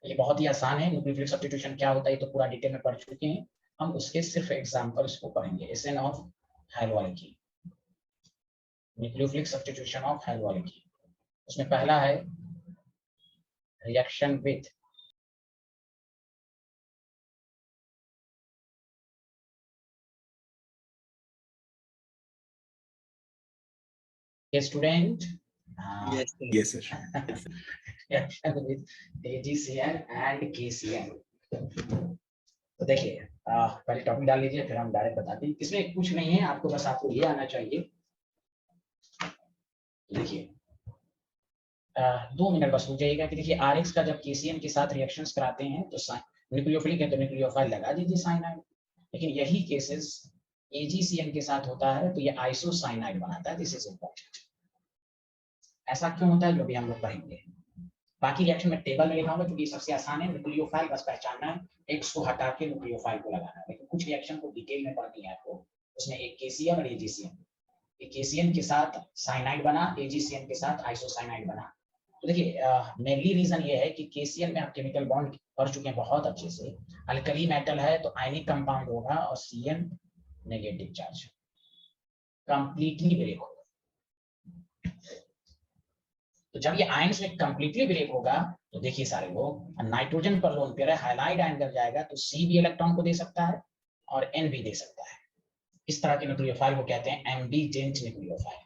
ये बहुत ही आसान है। न्यूक्लियोफिलिक सब्स्टिट्यूशन क्या होता है ये तो पूरा डिटेल में पढ़ चुके हैं, हम उसके सिर्फ एग्जांपल्स को पढ़ेंगे। SN of haloalkane, nucleophilic substitution of haloalkane. उसमें पहला है reaction with student, Yes, sir. reaction with AgCl and KCl। तो देखिए पहले टॉपिक डाल लीजिए, फिर हम डायरेक्ट बताते हैं। इसमें कुछ नहीं है, आपको बस आपको ये आना चाहिए। देखिए 2 मिनट बस रुक जाइएगा कि देखिए RX का जब KCl के साथ रिएक्शंस कराते हैं तो न्यूक्लियोफिलिक है तो न्यूक्लियोफाइल लगा दीजिए साइनाइड। लेकिन यही केसेस AgCl के साथ होता है तो ये आइसोसाइनाइड बनाता है। This is important. ऐसा क्यों होता है जो भी हम लोग पढ़ेंगे। बाकी रिएक्शन में टेबल में लिखा होगा क्योंकि सबसे आसान है। न्यूक्लियोफाइल बस पहचानना है, एक्स को हटा के न्यूक्लियोफाइल को लगाना है। लेकिन कुछ रिएक्शन को डिटेल में पढ़नी है आपको। उसमें एक KCl और AgCl, KCl के साथ साइनाइड बना, AgCl के साथ आइसोसाइनाइड बना। तो देखिए मेनली रीजन ये है कि KCl में आप केमिकल बॉन्ड पढ़ चुके हैं बहुत अच्छे से। अल्कली मेटल है तो आयनिक कंपाउंड होगा और Cl negative charge, completely break होगा। तो जब ये आयंस में कंप्लीटली ब्रेक होगा तो देखिए सारे लोग, नाइट्रोजन पर लोन पेयर है, हाइलाइड आयन कर जाएगा तो C भी इलेक्ट्रॉन को दे सकता है और N भी दे सकता है। इस तरह के न्यूक्लियोफाइल को कहते हैं ambient nucleophile.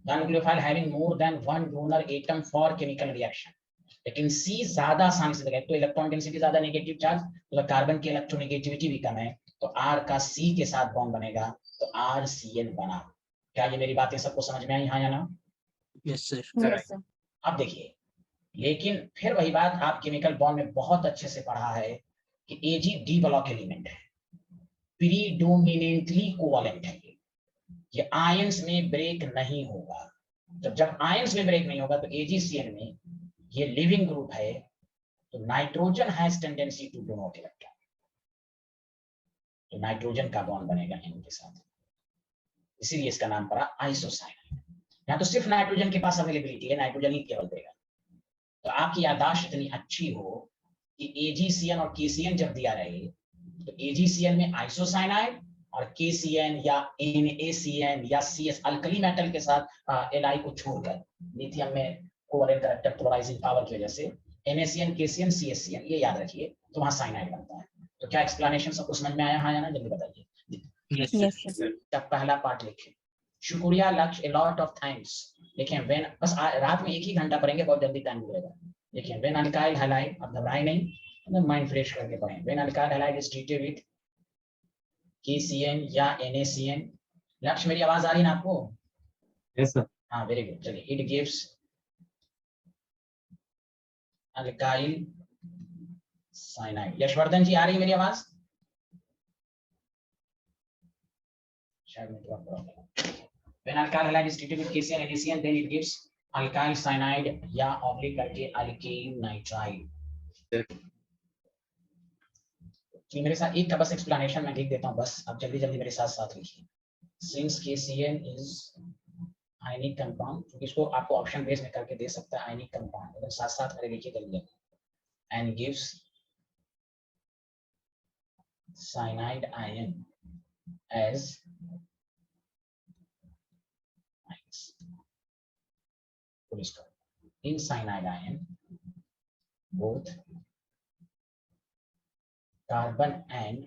The nucleophile having more than one donor atom for chemical reaction, लेकिन C ज्यादा आसानी से देगा। तो इलेक्ट्रॉन डेंसिटी ज्यादा, नेगेटिव चार्ज, तो कार्बन की इलेक्ट्रोनेगेटिविटी भी कम है तो R का C के साथ बॉन्ड बनेगा तो RCl बना। क्या ये मेरी बातें सबको समझ में आई हाँ या ना? Yes sir. अब देखिए, लेकिन फिर वही बात, आप केमिकल बॉन्ड में बहुत अच्छे से पढ़ा है कि Ag डी ब्लॉक एलिमेंट है, प्रीडोमिनेंटली कोवैलेंट है। ये आयंस में ब्रेक नहीं होगा। जब आयंस में ब्रेक नहीं होगा तो AgCl में ये लिविंग ग्रुप है तो nitrogen has tendency to donate electron, तो नाइट्रोजन का बॉन्ड बनेगा N के साथ, इसीलिए इसका नाम पड़ा आइसोसाइनाइड। यहाँ तो सिर्फ नाइट्रोजन के पास अवेलेबिलिटी है, नाइट्रोजन ही केवल देगा। तो आपकी याददाश्त इतनी अच्छी हो कि AgCl और KCl जब दिया रहे तो AgCl में आइसोसाइनाइड और KCl या NaCN या CS अल्कली मेटल के साथ Li को छोड़कर, लिथियम में कोवैलेंट कैरेक्टर पोलराइजिंग पावर की वजह से NaCN KCl CSCN ये याद रखिए तो वहां साइनाइड बनता है। तो क्या एक्सप्लेनेशन सबको समझ में आया हाँ या ना? जल्दी बताइए। Yes sir. तब पहला पार्ट लिखे, शुक्रिया लक्ष्य, a lot of thanks। देखिए व्हेन, बस रात में 1 ही घंटा पढ़ेंगे, बहुत जल्दी टाइम मिलेगा। देखिए व्हेन अल्काइल हैलाइड, अब घबराए नहीं, मतलब माइंड फ्रेश करके पढ़ें। When alkyl halide is treated with KCN या NaCN। लक्ष्य मेरी आवाज आ रही है ना आपको? Yes, sir. हाँ वेरी गुड। चलिए, it gives alkyl cyanide. Yashvardhan ji आ रही है मेरी आवाज? शायद network problem. When alkyl halide is treated with KCl and NaCN, then it gives alkyl cyanide या ऑब्लिक करके alkane nitride। तो मेरे साथ एक का बस एक्सप्लेनेशन मैं लिख देता हूँ, बस आप जल्दी जल्दी मेरे साथ साथ लिखिए। Since KCl is ionic compound, क्योंकि इसको आपको ऑप्शन बेस में करके दे सकता है आयनिक कंपाउंड, अगर साथ साथ मेरे लिखिए जल्दी जल्दी। And gives cyanide ion as in cyanide ion both carbon and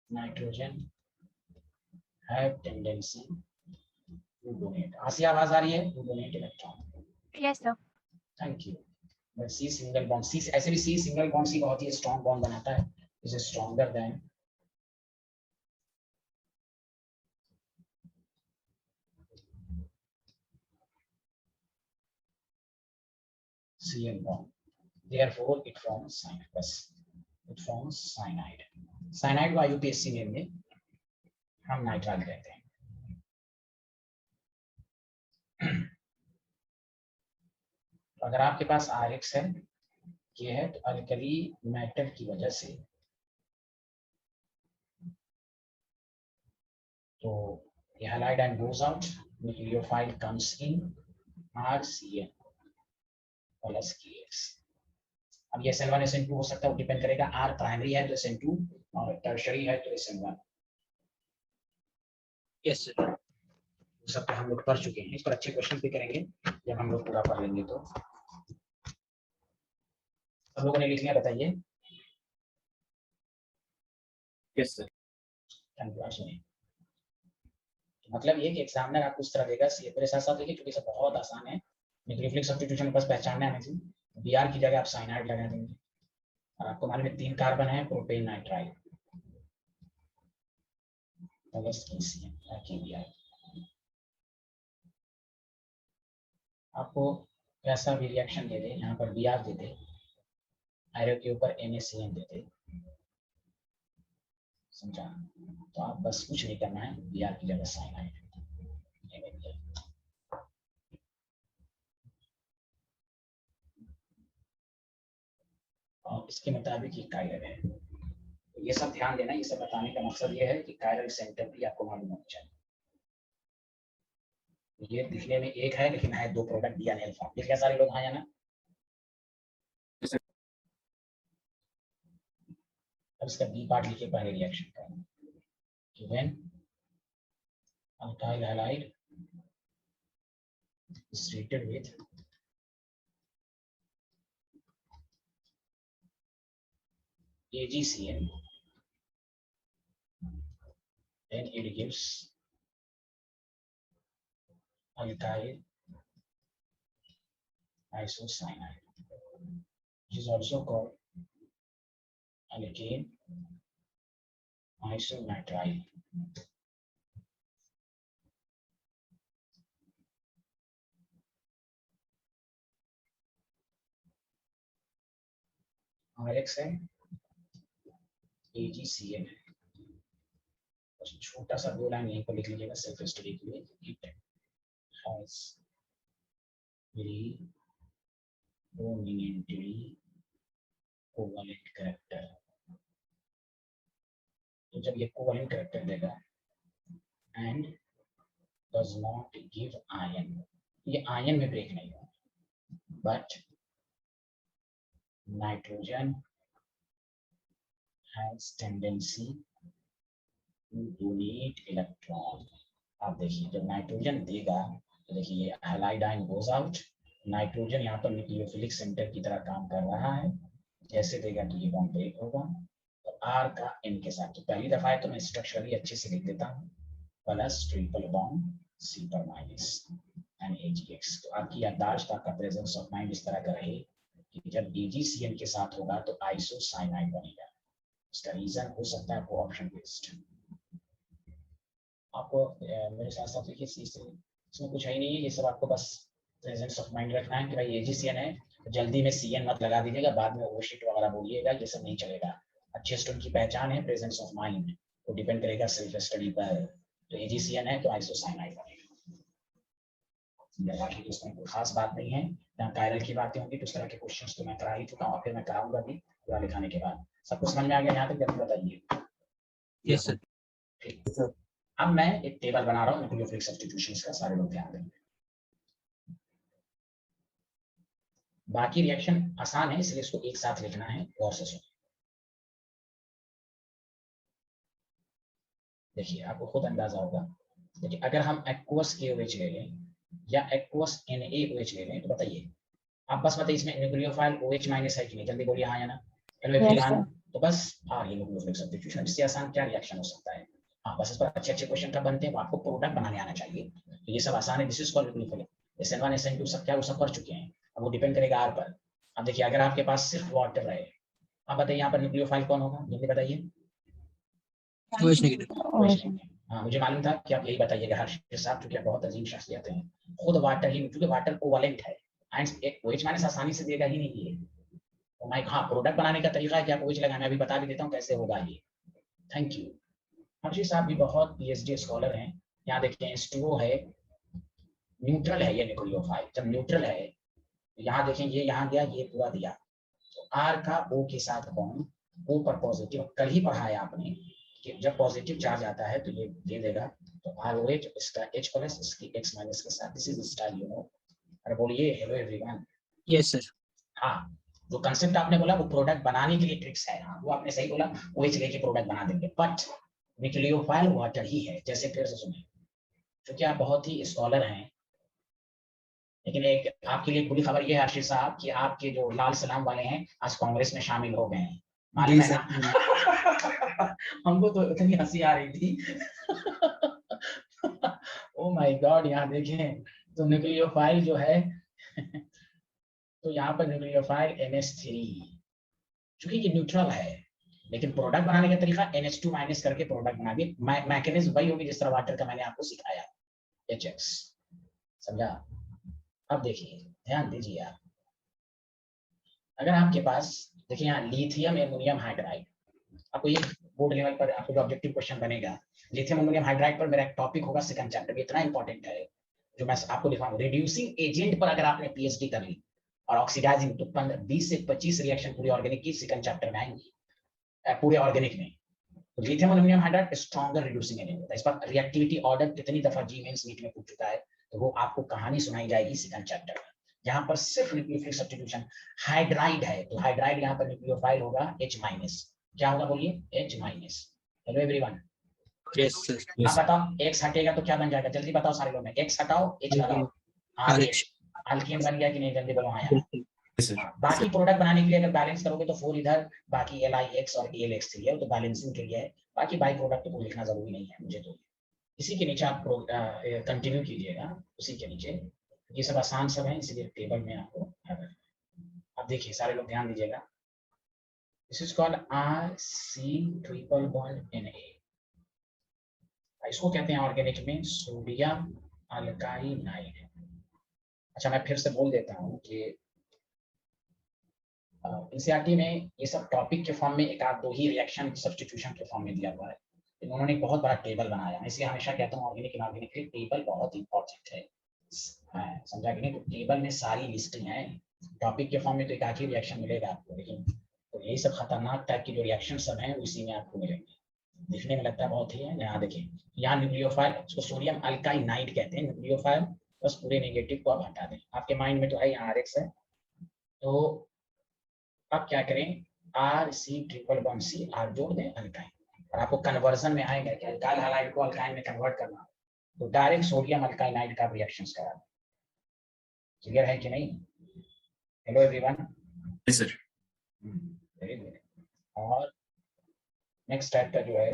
nitrogen have tendency to donate। आसी आवाज आ रही है? To donate electron। Yes, sir. Thank you. But C single bond, C ऐसे भी C सिंगल बॉन्ड C बहुत ही strong bond बनाता है, is stronger than Cl bond, therefore it forms cyanide। बस it forms cyanide। cyanide को UPSC में हम nitrile कहते हैं। अगर आपके पास RX है, ये है, तो अल्कली मेटल की वजह से तो ये halide ion goes out, nucleophile comes in, RCl plus KX। अब ये SN1 SN2 हो सकता है, वो डिपेंड करेगा। R प्राइमरी है तो SN2 और टर्शरी है तो SN1। Yes sir. सब पे हम लोग पढ़ चुके हैं, इस पर अच्छे क्वेश्चन भी करेंगे जब हम लोग पूरा पढ़ लेंगे। तो सब लोगों ने लिख लिया, बताइए। Yes sir. मतलब ये कि एग्जामिनर आपको उस तरह देगा, मेरे साथ साथ देखिए, क्योंकि सब बहुत आसान है। न्यूक्लियोफिलिक सब्स्टिट्यूशन बस पहचानना है हमें। Br की जगह आप साइनाइड लगा देंगे और आपको मालूम है 3 कार्बन है, प्रोपेन नाइट्राइल, बस ECN ताकि Br आपको ऐसा भी रिएक्शन दे दे, यहाँ पर Br दे दे, एरो के ऊपर NaCN दे दे, समझा? तो आप बस कुछ नहीं करना है, Br की जगह साइनाइड। और इसके मुताबिक ये कायरल है। तो ये सब ध्यान देना, ये सब बताने का मकसद ये है कि कायरल सेंटर भी आपको मालूम होना चाहिए। ये दिखने में एक है लेकिन है 2 प्रोडक्ट दिया नहीं अल्फा। दिख गया सारे लोग, हाँ या ना? अब इसका बी पार्ट लिखिए पहले रिएक्शन का। When alkyl halide is treated with AgCN, then it gives alkyl isocyanide, which is also called alkane isonitrile. RX है, AgCN है। बस छोटा सा 2 लाइन यहीं पर लिख लीजिएगा सेल्फ स्टडी के लिए। It has predominantly covalent character. तो जब ये कोवैलेंट कैरेक्टर देगा and does not give ion, ये आयन में ब्रेक नहीं होगा, but nitrogen has tendency to donate electron। आप देखिए जब नाइट्रोजन देगा तो देखिए ये halide ion goes out, nitrogen यहाँ पर न्यूक्लियोफिलिक सेंटर की तरह काम कर रहा है, जैसे देगा तो ये बॉन्ड ब्रेक होगा। तो R का N के साथ, तो पहली दफा है तो मैं स्ट्रक्चरली अच्छे से लिख देता हूँ, प्लस ट्रिपल बॉन्ड C पर माइनस NaGX। तो आपकी याददाश्त, आपका प्रेजेंस ऑफ माइंड इस तरह का रहे कि जब AgCN के साथ होगा तो आइसोसाइनाइड बनेगा। इसका रीजन हो सकता है आपको ऑप्शन बेस्ड। आपको मेरे साथ साथ देखिए, इसमें कुछ है ही नहीं है, ये सब आपको बस प्रेजेंस ऑफ माइंड रखना है कि भाई AgCN है तो जल्दी में CN मत लगा दीजिएगा, बाद में ओवरशीट वगैरह बोलिएगा, ये सब नहीं चलेगा। अच्छे स्टूडेंट की पहचान है प्रेजेंस ऑफ माइंड, तो डिपेंड करेगा सेल्फ स्टडी पर। तो AgCN है तो आइसोसाइनाइड बनेगा। बाकी इसमें कोई खास बात नहीं है। यहाँ कायरल की बातें होंगी तो उस तरह के क्वेश्चंस तो मैं करा ही चुका हूँ, फिर मैं कराऊंगा भी पूरा लिखाने के बाद। सबको समझ में आ गया यहाँ तक? जल्दी बताइए। Yes sir. ठीक, अब मैं एक टेबल बना रहा हूँ न्यूक्लियोफिलिक सब्स्टिट्यूशंस का, सारे लोग ध्यान देंगे। बाकी रिएक्शन आसान है इसलिए इसको एक साथ लिखना है, गौर से सुनिए। देखिए आपको खुद अंदाजा होगा, देखिए अगर हम एक्वस KOH ले लें या एक्वस NaOH ले लें तो बताइए आप, बस बताइए इसमें न्यूक्लियोफाइल OH माइनस है कि नहीं, जल्दी बोलिए हाँ या ना। तो बस ये न्यूक्लियोफिलिक सब्स्टिट्यूशन, इससे आसान क्या रिएक्शन हो सकता है? हाँ, बस इस पर अच्छे अच्छे क्वेश्चन कब बनते हैं, आपको प्रोडक्ट बनाने आना चाहिए। तो ये सब आसान है, this is called nucleophilic. SN1 SN2 सब क्या, वो सब पढ़ चुके हैं। अब वो डिपेंड करेगा R पर। अब देखिए अगर आपके पास सिर्फ वाटर है, आप बताइए यहाँ पर न्यूक्लियोफाइल कौन होगा, जल्दी बताइए। OH negative. हाँ, मुझे मालूम था कि आप यही बताइएगा हर्षित साहब, क्योंकि आप बहुत अजीम शख्सियत हैं। खुद वाटर ही, क्योंकि वाटर कोवैलेंट है, एक OH माइनस आसानी से देगा ही नहीं ये। तो मैं हाँ, प्रोडक्ट बनाने का तरीका है कि आप OH लगाना, अभी बता भी देता हूँ कैसे होगा ये। Thank you. हर्षित साहब भी बहुत PhD स्कॉलर हैं। यहाँ देखिए H2O है, न्यूट्रल है ये न्यूक्लियोफाइल। जब न्यूट्रल है तो यहाँ देखें ये यहाँ दिया, ये पूरा दिया, तो R का O के साथ बॉन्ड, O पर पॉजिटिव, कल ही पढ़ा है आपने कि जब पॉजिटिव चार्ज आता है तो ये दे देगा, तो ROH इसका H प्लस इसकी X माइनस के साथ, this is style you know. अरे बोलिए हेलो एवरीवन। Yes sir. हाँ, जो कंसेप्ट आपने बोला वो प्रोडक्ट बनाने के लिए ट्रिक्स है, हाँ वो आपने सही बोला, वो इस लेके प्रोडक्ट बना देंगे, बट न्यूक्लियोफाइल वाटर ही है। जैसे फिर से सुनिए, क्योंकि आप बहुत ही स्कॉलर हैं, लेकिन एक आपके लिए बुरी खबर ये है आशीष साहब कि आपके जो लाल सलाम वाले हैं आज कांग्रेस में शामिल हो गए हैं, मालूम है ना? हमको तो इतनी हंसी आ रही थी। ओ माय गॉड, यहाँ देखें तो न्यूक्लियोफाइल जो है तो यहाँ पर न्यूक्लियोफाइल NH3, चूंकि ये न्यूट्रल है, लेकिन प्रोडक्ट बनाने का तरीका NH2 माइनस करके प्रोडक्ट बना दी। मैकेनिज्म वही होगी जिस तरह वाटर का मैंने आपको सिखाया, HX, समझा? अब देखिए, ध्यान दीजिए आप, अगर आपके पास देखिए यहाँ लिथियम एल्युमिनियम हाइड्राइड, आपको ये बोर्ड लेवल पर आपको जो ऑब्जेक्टिव क्वेश्चन बनेगा, लिथियम एल्युमिनियम हाइड्राइड पर मेरा एक टॉपिक होगा सेकंड चैप्टर, इतना इंपॉर्टेंट है जो मैं आपको दिखाऊंगा। रिड्यूसिंग एजेंट पर अगर आपने PhD कर ली और ऑक्सीडाइजिंग, तो 20 से 25 रिएक्शन पूरे ऑर्गेनिक की सेकंड चैप्टर में आएंगी, पूरे ऑर्गेनिक में। तो lithium aluminium hydride stronger reducing agent होता है। इस पर रिएक्टिविटी ऑर्डर कितनी दफा जी मेंस नीट में पूछ चुका है, तो वो आपको कहानी सुनाई जाएगी सेकंड चैप्टर में। यहाँ पर सिर्फ न्यूक्लियोफिलिक सब्स्टिट्यूशन, हाइड्राइड है तो हाइड्राइड यहाँ पर न्यूक्लियोफाइल होगा H-, क्या होगा बोलिए? H-। Hello everyone, yes sir, आप बताओ X हटेगा तो क्या बन जाएगा, जल्दी बताओ सारे लोग, में X हटाओ H लगाओ, RH, अल्कीन बन गया कि नहीं, जल्दी बोलो। हाँ यार, बाकी प्रोडक्ट बनाने के लिए अगर बैलेंस करोगे तो 4 इधर, बाकी LiX और AlX3 है, तो बैलेंसिंग के लिए है, बाकी बाई प्रोडक्ट को लिखना जरूरी नहीं है मुझे तो। इसी के नीचे आप कंटिन्यू कीजिएगा, उसी के नीचे, ये सब आसान सब है, इसीलिए टेबल में आपको। अब देखिए सारे लोग ध्यान दीजिएगा, this is called RC triple bond Na, इसको कहते हैं ऑर्गेनिक में सोडियम अल्काइनाइड। अच्छा मैं फिर से बोल देता हूँ कि NCERT में ये सब टॉपिक के फॉर्म में एक आध दो ही रिएक्शन सब्स्टिट्यूशन के फॉर्म में दिया हुआ है, उन्होंने एक बहुत बड़ा टेबल बनाया, इसलिए हमेशा कहता हूँ ऑर्गेनिक इनऑर्गेनिक के टेबल बहुत इंपॉर्टेंट है, समझा कि नहीं? तो टेबल में सारी लिस्टिंग है, टॉपिक के फॉर्म में तो एक आखिरी रिएक्शन मिलेगा आपको, लेकिन तो यही सब खतरनाक टाइप की जो रिएक्शन सब हैं उसी में आपको मिलेंगे, दिखने में लगता है बहुत ही है। यहाँ देखिए, यहाँ न्यूक्लियोफाइल, उसको सोडियम अल्काइनाइड कहते हैं न्यूक्लियोफाइल, बस पूरे नेगेटिव को आप हटा दें, आपके माइंड में तो है यहाँ RX है, तो आप क्या करें, RC triple bond C, R जोड़ दें अल्काइन, और आपको कन्वर्जन में आएगा कि अल्काइल हैलाइड को अल्काइन में कन्वर्ट करना, तो डायरेक्ट सोडियम अल्काइनाइड का रिएक्शंस करा। क्लियर है कि नहीं? Hello everyone. Yes sir. Very good. और नेक्स्ट टाइप का जो है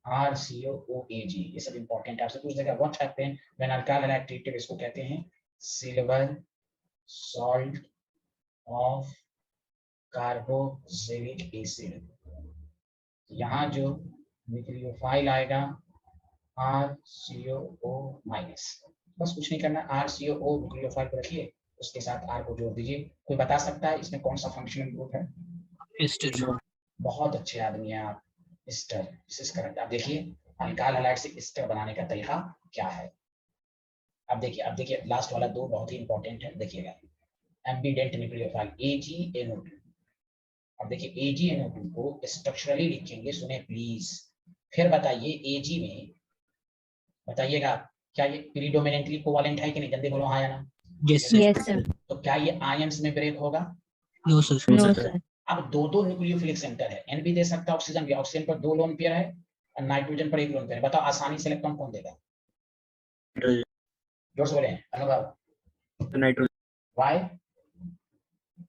RCOOAG, ये सब इंपॉर्टेंट है, आपसे पूछ देगा what happen when alkyl halide treated, इसको कहते हैं silver salt of carboxylic acid. यहाँ जो न्यूक्लियोफाइल आएगा RCOO-, बस कुछ नहीं करना, RCOO न्यूक्लियोफाइल को रखिए, उसके साथ R को जोड़ दीजिए। कोई बता सकता है इसमें कौन सा फंक्शनल ग्रुप है? एस्टर। बहुत अच्छे आदमी हैं आप, एस्टर, दिस इज करेक्ट। आप देखिए अल्काइल हैलाइड से एस्टर बनाने का तरीका क्या है। अब देखिए लास्ट वाला दो बहुत ही इंपॉर्टेंट है, देखिएगा एम्बिडेंट न्यूक्लियोफाइल AgNO2। अब देखिए AgNO2 को स्ट्रक्चरली लिखेंगे, सुने प्लीज, फिर बताइए Ag में बताइएगा क्या ये प्रीडोमिनेंटली कोवेलेंट है कि नहीं, जल्दी बोलो हाँ या ना। Yes sir. तो क्या ये आयंस में ब्रेक होगा? No sir. No sir. अब दो न्यूक्लियोफिलिक सेंटर है, N भी दे सकता है ऑक्सीजन भी, ऑक्सीजन पर 2 लोन पेयर है और नाइट्रोजन पर 1 लोन पेयर है, बताओ आसानी से इलेक्ट्रॉन कौन देगा? जोर से बोले अनुभव। Nitrogen, why?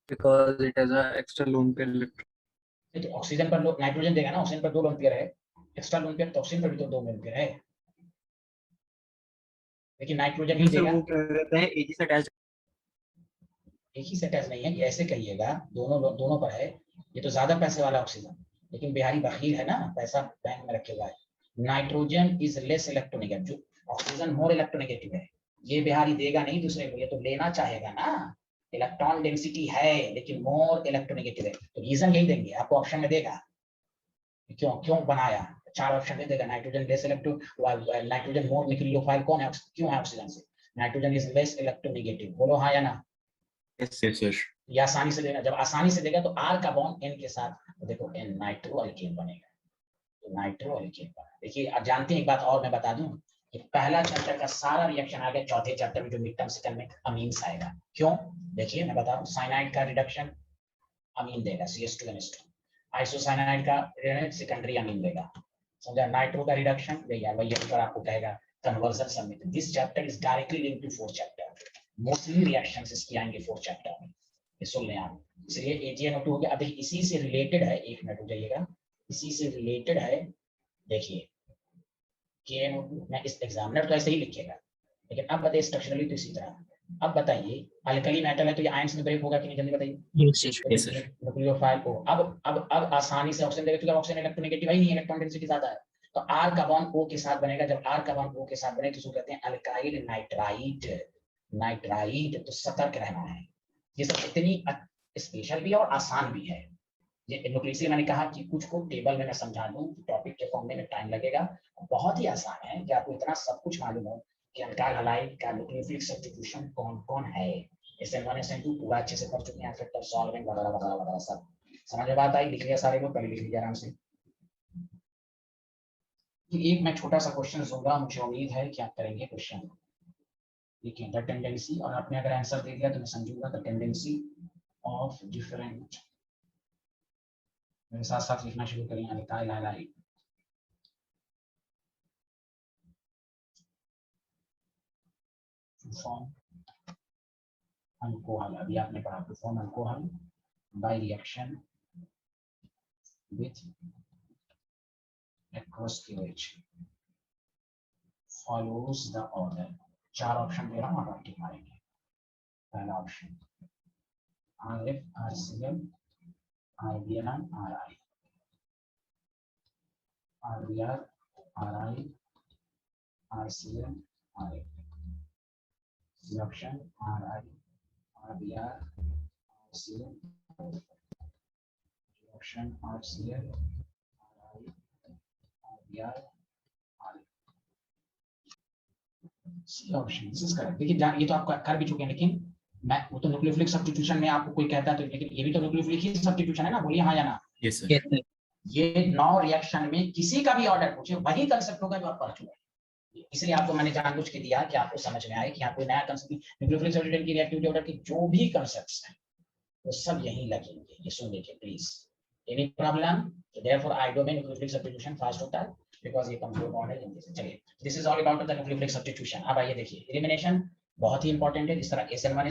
Because it has a extra lone pair electron. तो ऑक्सीजन पर नाइट्रोजन देगा ना, ऑक्सीजन पर 2 लोन पेयर है, एक्स्ट्रा लोन पेयर, तो ऑक्सीजन पर भी तो 2 लोन पेयर है, लेकिन नाइट्रोजन ही देगा। वो क्या कहते हैं Ag से अटैच, एक ही से अटैच नहीं है, ये ऐसे कहिएगा दोनों पर है, ये तो ज्यादा पैसे वाला ऑक्सीजन, लेकिन बिहारी बखील है ना, पैसा बैंक में रखे हुआ है। नाइट्रोजन इज लेस इलेक्ट्रोनेगेटिव, जो ऑक्सीजन मोर इलेक्ट्रोनेगेटिव है, ये बिहारी देगा नहीं दूसरे को, ये तो लेना चाहेगा ना, इलेक्ट्रॉन डेंसिटी है लेकिन मोर इलेक्ट्रोनेगेटिव है, तो रीजन यही देंगे आपको, ऑप्शन में देगा क्यों बनाया, 4 ऑप्शन दे देगा, नाइट्रोजन लेस इलेक्ट्रो, नाइट्रोजन मोर न्यूक्लियोफाइल कौन है, क्यों है ऑक्सीजन से, नाइट्रोजन इज लेस इलेक्ट्रोनेगेटिव, बोलो हाँ या ना। Yes sir. ये आसानी से देगा, जब आसानी से देगा तो R का बॉन्ड N के साथ, तो देखो N नाइट्रो अल्केन बनेगा, तो नाइट्रो अल्केन बना। देखिए आप जानते हैं एक बात और मैं बता दूं ये पहला चैप्टर का सारा रिएक्शन आ गया चौथे चैप्टर में जो मिड टर्म सेकंड में अमीन्स आएगा। क्यों? देखिए मैं बता दूं, साइनाइड का रिडक्शन अमीन देगा CS2NH2, आइसोसाइनाइड का सेकेंडरी अमीन देगा, समझा। नाइट्रो का रिडक्शन भैया वही ऊपर आपको कहेगा conversion submit. This chapter is directly linked to fourth chapter, mostly reactions इसकी आएंगे फोर्थ चैप्टर में, ये सुन लें आप। इसलिए AgNO2 हो गया। अभी इसी से रिलेटेड है, एक मिनट हो जाइएगा, इसी से रिलेटेड है। देखिए KNO2 मैं इस एग्जामिनर तो ऐसे ही लिखिएगा, लेकिन अब बताइए स्ट्रक्चरली तो इसी तरह। अब बताइए अल्कली मेटल है तो ये आयंस में ब्रेक होगा कि नहीं, जल्दी बताइए। Yes, sir. Yes, sir. Nucleophile को अब आसानी से ऑक्सीजन देगा, क्योंकि ऑक्सीजन इलेक्ट्रोनेगेटिव ही नहीं है, इलेक्ट्रॉन डेंसिटी ज्यादा है, तो R कार्बन O के साथ बनेगा। जब R कार्बन O के साथ बने तो उसको कहते हैं अल्काइल नाइट्राइड। नाइट्राइड तो सतर्क रहना है। ये सब इतनी स्पेशल भी है और आसान भी है। ये न्यूक्लियस मैंने कहा कि कुछ को टेबल में मैं समझा दूं, टॉपिक के फॉर्म में टाइम लगेगा। बहुत ही आसान है कि आपको इतना सब कुछ मालूम हो कि अल्काइल हैलाइड का न्यूक्लियोफिलिक सब्स्टिट्यूशन कौन कौन है। SN1 SN2 पूरा अच्छे से पढ़ चुके हैं, फिर सॉल्वेंट वगैरह वगैरह वगैरह सब समझ में बात आई। लिख लिया सारे लोग, पहले लिख लीजिए आराम से। एक मैं छोटा सा क्वेश्चन दूंगा, मुझे उम्मीद है कि आप करेंगे क्वेश्चन। देखिए द टेंडेंसी, और आपने अगर आंसर दे दिया तो मैं समझूंगा द टेंडेंसी ऑफ डिफरेंट, मेरे साथ साथ लिखना शुरू करें। अल्काइल हैलाइड फॉर्म अल्कोहल, अभी आपने पढ़ा to form alcohol by reaction with aqueous KOH follows the order। चार ऑप्शन दे रहा हूं, आप टिक मारेंगे। पहला option RF RCl IBR RI, RBR RI RCl RF, option RI RBR RCl, option RCl RI RBR RF, C option this is correct. देखिए ये तो आपका कर भी चुके हैं, लेकिन मैं वो तो न्यूक्लियोफिलिक सब्स्टिट्यूशन में आपको कोई कहता है तो, लेकिन ये भी तो न्यूक्लियोफिलिक ही सब्स्टिट्यूशन है ना, बोलिए हाँ या ना। Yes, sir. Yes, sir. ये 9 रिएक्शन में किसी का भी ऑर्डर पूछे वही कंसेप्ट होगा जो आप पढ़ चुके हैं। इसलिए आपको मैंने जानबूझ के दिया कि आपको समझ में आए कि यहाँ कोई नया कंसेप्ट, न्यूक्लियोफिलिक सब्स्टिट्यूशन की रिएक्टिविटी ऑर्डर की जो भी कंसेप्ट्स हैं वो सब यहीं लगेंगे। ये सुन लीजिए प्लीज। Any problem? देयरफॉर आइडोमेन न्यूक्लियोफिलिक सब्स्टिट्यूशन फास्ट होता है बिकॉज़ ये कमजोर बॉन्ड है जल्दी से। चलिए this is all about the nucleophilic substitution. अब आइए देखिए एलिमिनेशन बहुत ही इंपॉर्टेंट है। जिस तरह SN1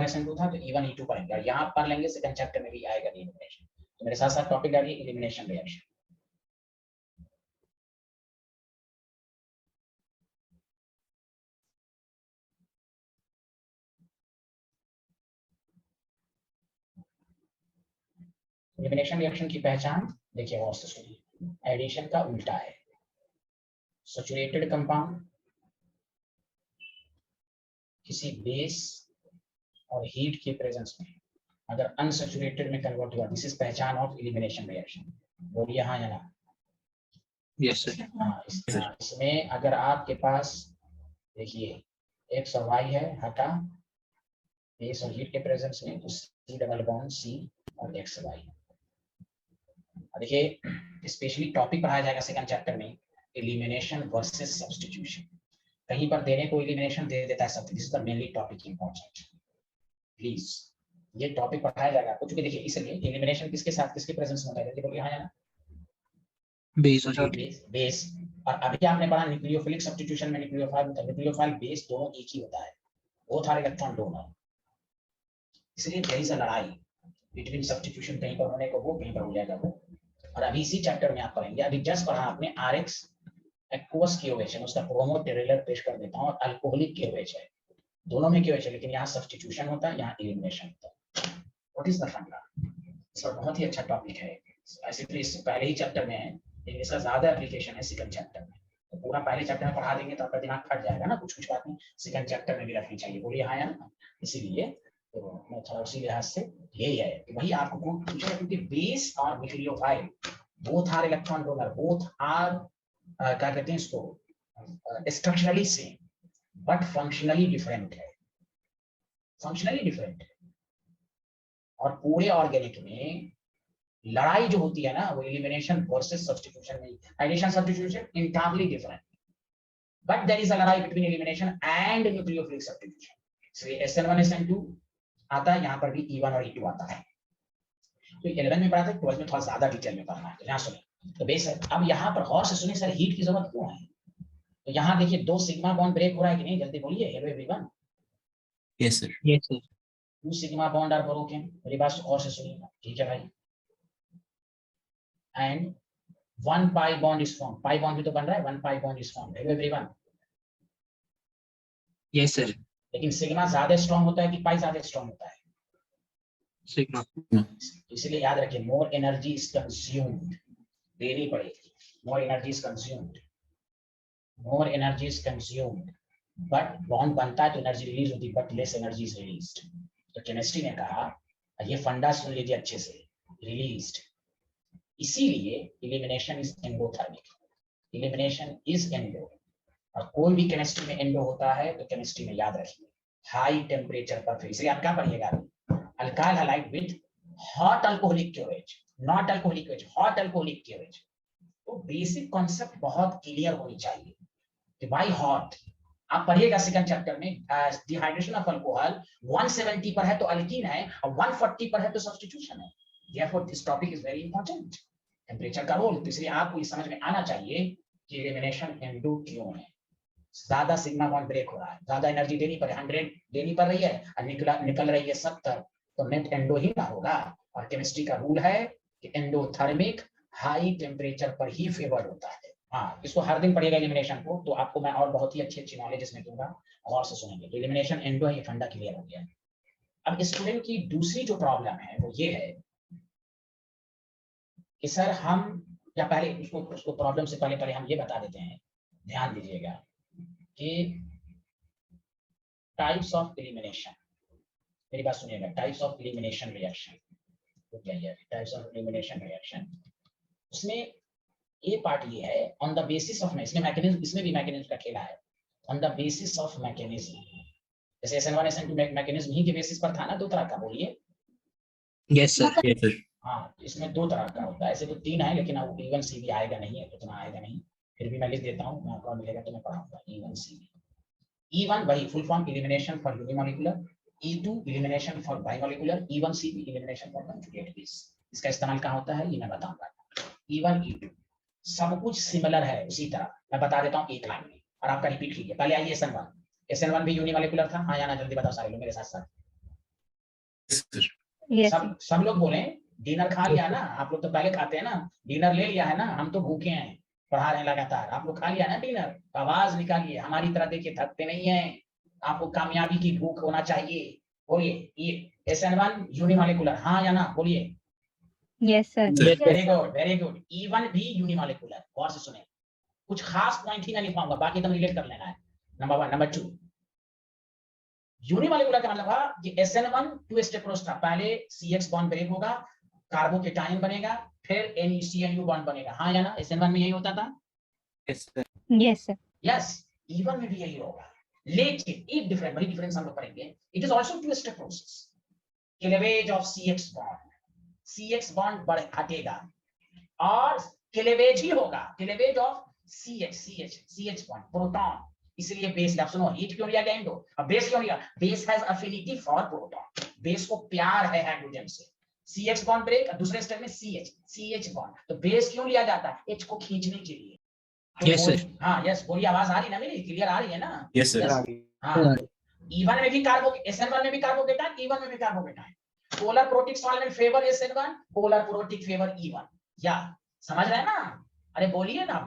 SN2 था तो E1 E2 पढ़ेंगे, और यहाँ पढ़ लेंगे सेकंड चैप्टर में भी आएगा एलिमिनेशन। तो मेरे साथ साथ टॉपिक डालिए एलिमिनेशन रिएक्शन। एलिमिनेशन रिएक्शन की पहचान देखिए और से सुनिए। एडिशन का उल्टा है। सैचुरेटेड कंपाउंड किसी बेस और हीट के प्रेजेंस में अगर अनसैचुरेटेड में कन्वर्ट हुआ, दिस इज पहचान ऑफ एलिमिनेशन रिएक्शन। बोलिए हाँ या ना। Yes, sir. इसमें अगर आपके पास देखिए X और Y है, हटा बेस और हीट के प्रेजेंस में तो C डबल बॉन्ड C और XY। देखिए स्पेशली टॉपिक पढ़ाया जाएगा सेकंड चैप्टर में, एलिमिनेशन वर्सेस सब्स्टिट्यूशन। कहीं पर देने को एलिमिनेशन दे देता है सब, this is the mainly topic important. Please ये टॉपिक पढ़ाया जाएगा आपको, क्योंकि देखिए इसलिए एलिमिनेशन किसके साथ किसके प्रेजेंस में होता है, बोलिए हाँ या ना। Base or heat. बेस, और अभी आपने पढ़ा न्यूक्लियोफिलिक सब्स्टिट्यूशन में न्यूक्लियोफाइल बेस दोनों एक ही होता है, बोथ आर इलेक्ट्रॉन डोनर। इसलिए देयर इज अ लड़ाई बिटवीन सब्स्टिट्यूशन, कहीं पर होने को वो, कहीं पर हो जाएगा वो। और अभी इसी चैप्टर में आप पढ़ेंगे, अभी जस्ट पढ़ा आपने RX एक्वस KOH है, उसका प्रोमो टेरेलर पेश कर देता हूं, और अल्कोहलिक KOH है, दोनों में KOH है, लेकिन यहाँ सब्स्टिट्यूशन होता है, यहाँ एलिमिनेशन होता है। व्हाट इज द फंडा? इसका बहुत ही अच्छा टॉपिक है। ऐसे तो इससे पहले ही चैप्टर में है, लेकिन इसका ज्यादा एप्लीकेशन है सेकंड चैप्टर में। तो पूरा पहले चैप्टर में पढ़ा देंगे तो आपका दिमाग फट जाएगा ना, कुछ कुछ बातें सेकंड चैप्टर में भी रखनी चाहिए। बोलिए हाँ यार। इसीलिए तो मैं थोड़ा उसी लिहाज से यही है कि वही आपको कौन पूछेगा, क्योंकि बेस और nucleophile both are electron donor, both are क्या कहते हैं इसको, structurally same but functionally different है, फंक्शनली डिफरेंट है। और पूरे ऑर्गेनिक में लड़ाई जो होती है ना वो एलिमिनेशन वर्सेस सब्स्टिट्यूशन में, addition substitution entirely different. but there is a लड़ाई between elimination and nucleophilic substitution. So SN1 SN2 आता है, यहाँ पर भी E1 और E2 आता है। तो 11 में पढ़ा था, 12 में थोड़ा ज्यादा डिटेल में पढ़ना है, तो यहाँ सुनिए। तो बेशक अब यहाँ पर गौर से सुनिए सर, हीट की जरूरत क्यों है? तो यहाँ देखिए 2 सिग्मा बॉन्ड ब्रेक हो रहा है कि नहीं, जल्दी बोलिए। Hello everyone. Yes, sir. Yes, sir. 2 sigma bond are broken, मेरी बात गौर से सुनिएगा, ठीक है भाई। And 1 pi bond is form, pi bond भी तो बन रहा है, 1 pi bond is form. Hello everyone. Yes, sir. लेकिन सिग्मा ज्यादा स्ट्रॉन्ग होता है कि पाई ज्यादा स्ट्रॉन्ग होता है? Sigma. इसलिए याद रखिए, मोर एनर्जी इज कंज्यूम्ड, देनी पड़ेगी। More energy is consumed, more energy is consumed, but bond बनता है तो एनर्जी रिलीज होती है, but less energy is released. तो केमिस्ट्री ने कहा, ये फंडा सुन लीजिए अच्छे से, रिलीज्ड। इसीलिए elimination is endothermic, elimination is endo. और कोई भी केमिस्ट्री में एंडो होता है तो केमिस्ट्री में याद रखिए हाई टेम्परेचर पर। फिर इसलिए आप क्या पढ़िएगा, alkyl halide with hot alcoholic क्यूरेज, नॉट अल्कोहलिक क्यूरेज, हॉट अल्कोहलिक क्यूरेज। तो बेसिक कॉन्सेप्ट बहुत क्लियर होनी चाहिए कि भाई हॉट। आप पढ़िएगा सेकंड चैप्टर में, डिहाइड्रेशन ऑफ अल्कोहल 170 पर है तो अल्कीन है, और 140 पर है तो सब्स्टिट्यूशन है। Therefore, this topic is very important. Temperature का रोल। तो इसलिए आपको ये समझ में आना चाहिए कि एलिमिनेशन एंडो क्यों है। ज्यादा सिग्मा बॉन्ड ब्रेक हो रहा है, ज्यादा एनर्जी देनी पड़ 100 देनी पड़ रही है, और निकल रही है 70, तो नेट एंडो ही ना होगा। और केमिस्ट्री का रूल है कि एंडोथर्मिक हाई टेम्परेचर पर ही फेवर्ड होता है। हाँ, इसको हर दिन पढ़िएगा एलिमिनेशन को, तो आपको मैं और बहुत ही अच्छी नॉलेज इसमें दूंगा, और से सुनेंगे। तो एलिमिनेशन एंडो है, ये फंडा क्लियर हो गया। अब स्टूडेंट की दूसरी जो प्रॉब्लम है वो ये है कि सर हम, या पहले उसको प्रॉब्लम से पहले हम ये बता देते हैं, ध्यान दीजिएगा कि टाइप्स ऑफ एलिमिनेशन, मेरी बात सुनिएगा, टाइप्स ऑफ एलिमिनेशन रिएक्शन तो क्या है? टाइप्स ऑफ एलिमिनेशन रिएक्शन, उसमें ए पार्ट ये है ऑन द बेसिस ऑफ, इसमें मैकेनिज्म, इसमें भी मैकेनिज्म का खेला है, on the basis of mechanism. जैसे SN1 SN2 मैकेनिज्म ही के बेसिस पर था ना, 2 तरह का, बोलिए। Yes, sir. Yes, sir. हाँ, इसमें 2 तरह का होता है, ऐसे तो 3 है, लेकिन अब E1C भी आएगा नहीं है, उतना आएगा नहीं, फिर भी मैं लिख देता हूँ, मैं आपको मिलेगा तो मैं पढ़ाऊंगा। E1C, E1 वही full form elimination for unimolecular, E2 elimination for bimolecular, E1C elimination for conjugate base. इसका इस्तेमाल कहाँ होता है ये मैं बताऊंगा। E1 E2 सब कुछ सिमिलर है, उसी तरह मैं बता देता हूँ एक लाइन में, और आपका रिपीट कीजिए। पहले आइए SN1 भी यूनिमॉलिक्यूलर था, हाँ या ना, जल्दी बताओ सारे लोग मेरे साथ साथ। Yes, sir. Yes. सब लोग बोले डिनर खा लिया ना, आप लोग तो पहले खाते हैं ना, डिनर ले लिया है ना, हम तो भूखे हैं, पढ़ा रहे हैं लगातार, आप लोग खा लिया ना डिनर, आवाज निकालिए, हमारी तरह देखिए थकते नहीं है, आपको कामयाबी की भूख होना चाहिए। बोलिए, ये SN1 यूनिमॉलिक्यूलर, हाँ या ना, बोलिए। Yes, sir. Very good, very good. E1 भी यूनिमॉलिक्यूलर, गौर से सुने, कुछ खास पॉइंट ही ना लिखवाऊंगा, बाकी तुम रिलेट कर लेना है। नंबर 1, नंबर 2, यूनिमॉलिक्यूलर का मतलब है कि SN1 2 स्टेप प्रोसेस था, पहले CX बॉन्ड ब्रेक होगा, कार्बोकेटायन बनेगा, फिर NCNU बॉन्ड बनेगा, हाँ या ना, SN1 में यही होता था। Yes, sir. Yes, sir. Yes, E1 में भी यही होगा, लेकिन एक डिफरेंस, बड़ी डिफरेंस हम लोग पढ़ेंगे, it is also 2 step process. Cleavage of CX bond बढ़ हटेगा, और क्लीवेज ही होगा, cleavage of CH bond, proton. इसलिए बेस, आप सुनो, हीट क्यों लिया गया इनको, अब बेस क्यों लिया? Base has affinity for proton, base को प्यार है हाइड्रोजन से। CX बॉन्ड ब्रेक, दूसरे स्टेप में CH बॉन्ड, तो बेस क्यों लिया जाता है? H को खींचने के लिए। तो Yes, sir. हाँ, यस, बोलिए, आवाज आ रही ना मेरी, क्लियर आ रही है ना? Yes, sir. हाँ, E1 में भी SN1 में भी कार्बोकेटायन, E1 में भी carbocation. Polar protic solvent favour SN1, polar protic favour E1, या समझ रहे हैं ना? अरे बोलिए ना,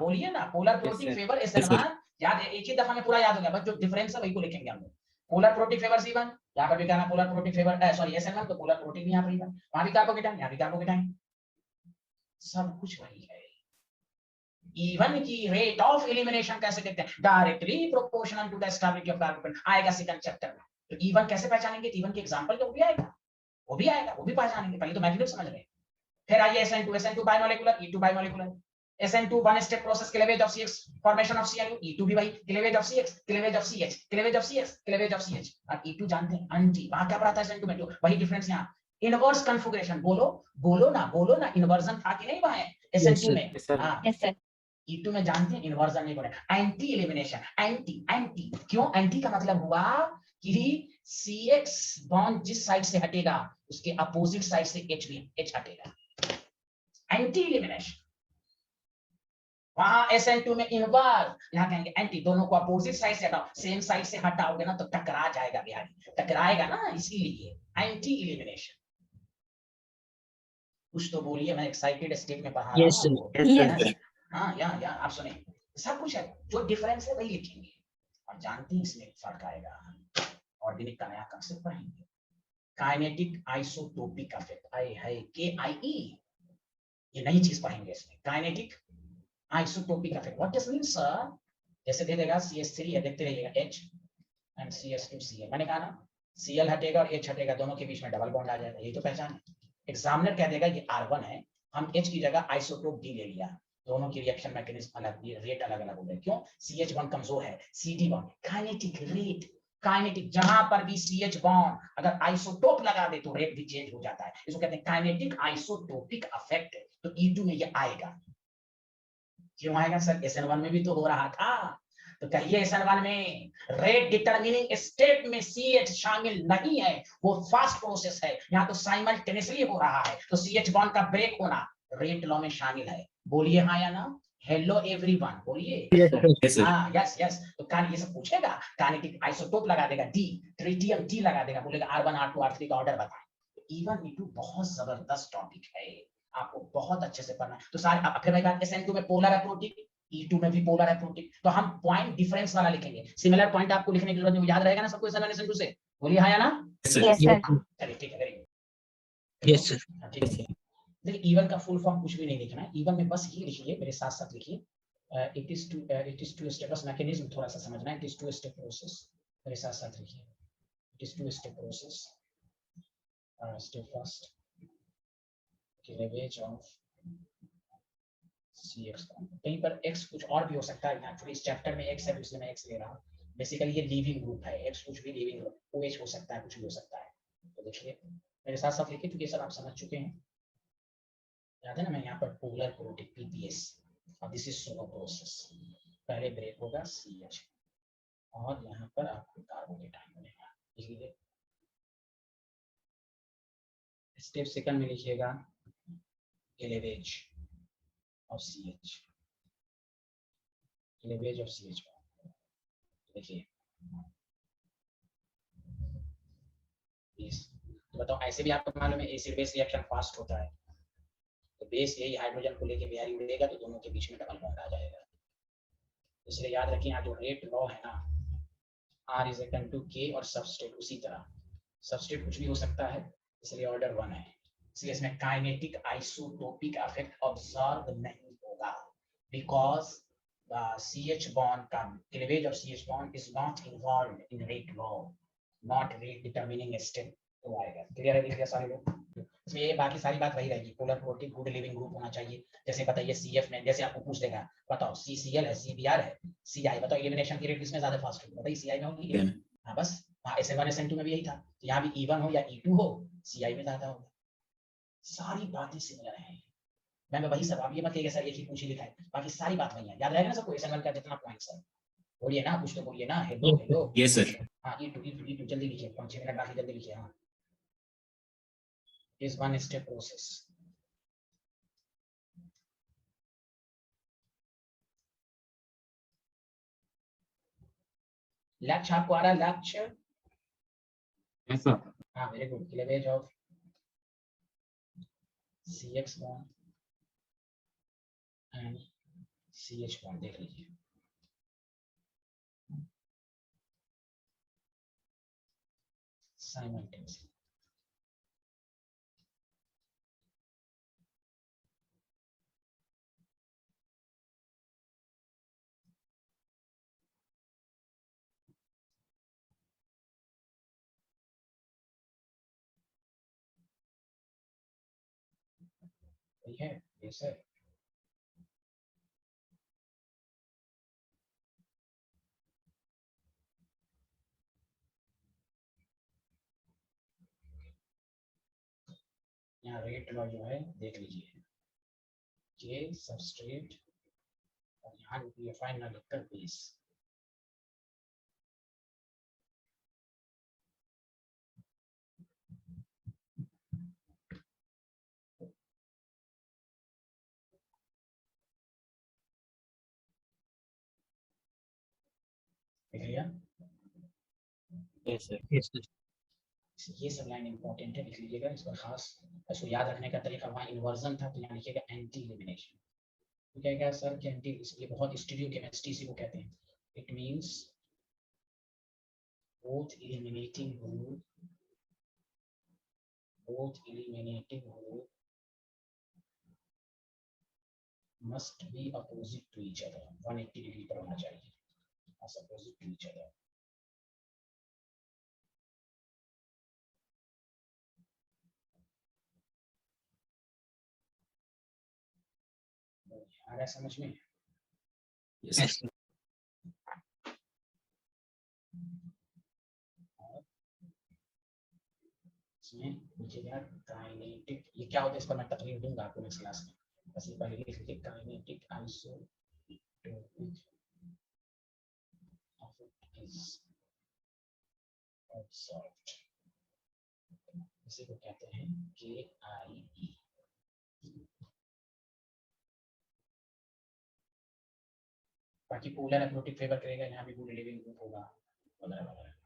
polar protic sir. Favour Yes, SN1, याद है, एक ही दफा में पूरा याद हो गया, बस जो डिफरेंस है वही को लिखेंगे हम लोग। पोलर प्रोटिक फेवर C1, यहाँ पर भी कहना polar protic favour, sorry SN1, तो पोलर प्रोटिक भी यहाँ पर, वहां भी कार्बोकेटायन, यहाँ भी कार्बोकेटायन, सब कुछ वही है। E1 की रेट ऑफ एलिमिनेशन कैसे देखते हैं? Directly proportional to the stability of carbon, आएगा सेकंड चैप्टर में। तो E1 कैसे पहचानेंगे? E1 के एग्जांपल तो वो भी आएगा, वो भी पहचानेंगे, पहले तो मैकेनिज्म समझ रहे हैं। फिर आइए SN2 बाइमॉलिक्यूलर, E2 बाइमॉलिक्यूलर, SN2 one step process, cleavage of CX, formation of CNU, E2 भी वही, cleavage of CX, cleavage of CH, cleavage of CX, cleavage of CH। और E2 जानते हैं एंटी, वहां क्या पढ़ा था SN2 में, तो वही डिफरेंस यहाँ, इनवर्स कॉन्फ़िगरेशन। बोलो ना, इन्वर्जन था कि नहीं वहां SN2 में? Yes, sir. हाँ, Yes, sir. E2 में जानते हैं इन्वर्जन नहीं बनेगा, एंटी एलिमिनेशन, एंटी एंटी क्यों एंटी का मतलब हुआ कि CX बॉन्ड जिस साइड से हटेगा उसके अपोजिट साइड से H हटेगा, एंटी एलिमिनेशन। वहां SN2 में इन्वर्स, यहाँ कहेंगे एंटी, दोनों को अपोजिट साइड से हटाओ, सेम साइड से हटाओगे ना तो टकरा जाएगा बिहारी, टकराएगा ना, इसीलिए एंटी एलिमिनेशन। कुछ तो बोलिए, मैं एक्साइटेड स्टेट में पढ़ा रहा Yes, sir. हूँ Yes, आपको। sir. हाँ या आप सुने, सब कुछ है, जो डिफरेंस है वही लिखेंगे और जानते हैं इसमें फर्क आएगा। ऑर्गेनिक का नया कंसेप्ट पढ़ेंगे, काइनेटिक आइसोटोपिक इफेक्ट, आई है KIE, ये नई चीज पढ़ेंगे इसमें, kinetic isotopic effect. What does mean sir? जैसे दे देगा CH3 है, देखते रहिएगा H एंड CH2Cl, मैंने कहा ना Cl हटेगा और H हटेगा, दोनों के बीच में डबल बॉन्ड आ जाएगा, यही तो पहचान है। एग्जामिनर कह देगा ये R1 है, हम H की जगह आइसोटोप D ले लिया, दोनों की रिएक्शन मैकेनिज्म अलग, रेट अलग अलग हो गए, क्यों? CH1 कमजोर है, CD bond, kinetic rate, kinetic, जहां पर भी CH बॉन्ड अगर आइसोटोप लगा दे तो रेट भी चेंज हो जाता है, इसको कहते हैं काइनेटिक आइसोटोपिक इफेक्ट। तो E2 में ये आएगा, क्यों आएगा सर? SN1 में भी तो हो रहा था, तो कहिए SN1 में रेट डिटरमिनिंग स्टेट में CH शामिल नहीं है, वो फास्ट प्रोसेस है, यहाँ तो साइमल्टेनियसली हो रहा है, तो CH बॉन्ड का ब्रेक होना रेट लॉ में शामिल है। बोलिए हाँ या ना? हेलो एवरीवन, बोलिए Yes, sir. Yes, sir. हाँ, यस यस। तो कान ये सब पूछेगा, काइनेटिक आइसोटोप लगा देगा D, ट्रिटियम T लगा देगा, बोलेगा R1 R2 R3 का ऑर्डर बताएं। E1 E2 बहुत जबरदस्त टॉपिक है, आपको बहुत अच्छे से पढ़ना है। तो सारे फिर मैं कहा SN2 में पोलर अप्रोटिक, E2 में भी पोलर अप्रोटिक, तो हम पॉइंट डिफरेंस वाला लिखेंगे, सिमिलर पॉइंट आपको लिखने की जरूरत नहीं, याद रहेगा ना सबको SN1 SN2 से? बोलिए हाँ या ना? Yes, sir. Yes, Yes, sir. sir. चलिए ठीक है, वेरी गुड। Yes, sir. ठीक है, देखिए E1 का फुल फॉर्म कुछ भी नहीं लिखना है, E1 में बस ये लिखिए, मेरे साथ साथ लिखिए, इट इज टू स्टेप, बस मैकेनिज्म थोड़ा सा समझना है, it is two step process, मेरे साथ साथ लिखिए, it is two step process, step first cleavage of CX, कहीं पर X कुछ और भी हो सकता है, एक्चुअली इस चैप्टर में X है इसलिए मैं X ले रहा हूँ, बेसिकली ये लीविंग ग्रुप है, X कुछ भी लीविंग ग्रुप, OH हो सकता है, कुछ भी हो सकता है। तो देखिए मेरे साथ साथ लिखिए, क्योंकि सर आप समझ चुके हैं, याद है ना, मैं यहाँ पर पोलर प्रोटिक PPS और दिस इज सोलो प्रोसेस, पहले ब्रेक होगा CH और यहाँ पर आपको कार्बोकेटाइन बनेगा, इसलिए स्टेप सेकंड में लिखिएगा cleavage of CH, cleavage of CH, देखिए तो बताओ, ऐसे भी आपको मालूम है एसिड बेस रिएक्शन फास्ट होता है, तो बेस यही हाइड्रोजन को लेके बिहारी उड़ेगा तो दोनों के बीच में डबल बॉन्ड आ जाएगा, इसलिए याद रखिए यहाँ जो रेट लॉ है ना, R is equal to K और सबस्ट्रेट, उसी तरह सबस्ट्रेट कुछ भी हो सकता है, इसलिए ऑर्डर 1 है, इसलिए इसमें काइनेटिक आइसोटोपिक इफेक्ट ऑब्जर्व नहीं होगा, बिकॉज CH bond का cleavage of CH bond is not involved in rate law, not rate determining step, तो आएगा। क्लियर है? क्लियर सारे लोग? इसमें ये बाकी सारी बात वही रहेगी, polar protein good leaving group होना चाहिए, जैसे बताइए CF में, जैसे आपको पूछ देगा बताओ CCl है, CBr है, CI, बताओ एलिमिनेशन की रेट किसमें ज्यादा फास्ट होगी? बताइए CI में होगी। हाँ बस, हाँ SN1 SN2 में भी यही था, तो यहाँ भी E1 हो या E2 हो, CI में ज्यादा होगा, सारी बातें सिमिलर हैं। मैं वही सब, आप ये मत कहिएगा सर एक ही पूछ ही लिखा है, बाकी सारी बात वही है, याद रहेगा ना सबको SN1 का जितना पॉइंट्स है? बोलिए ना, कुछ तो बोलिए ना, hello Yes, hello. Yes, sir. हाँ E2 जल्दी लिखिए, 5-6 मिनट बाकी, जल्दी लिखिए। हाँ, इज वन स्टेप प्रोसेस, लक्ष्य आपको आ रहा है? लक्ष्य, Yes, sir. हाँ very good, cleavage of CX bond and CH bond, देख लीजिए साइमल्टेनियसली, ठीक है? ये सर यहाँ रेट लॉ जो है देख लीजिए, K सबस्ट्रेट और यहाँ न्यूक्लियोफाइल ना लिखकर बेस। देख लिया? Yes, sir. Yes, sir. ये सब लाइन इंपॉर्टेंट है, लिख लीजिएगा। इस पर खास इसको याद रखने का तरीका, वहाँ इन्वर्जन था तो यहाँ लिखिएगा एंटी एलिमिनेशन। तो क्या क्या सर कि एंटी, इसलिए बहुत स्टीरियो केमिस्ट्री इसी को कहते हैं। It means both eliminating group must be opposite to each other, 180 degree पर होना चाहिए, as opposite to each other। आ रहा है समझ में? Yes, Yes, sir. sir. इसमें लिखिएगा काइनेटिक, ये क्या होता है इसका मैं तकरीर दूंगा आपको नेक्स्ट क्लास में, बस ये पहले लिख लीजिए kinetic isotopic of it is absorbed, इसी को कहते हैं KIE। बाकी पोलर एप्रोटिक फेवर करेगा, यहाँ भी पूरे लिविंग ग्रुप होगा वगैरह वगैरह।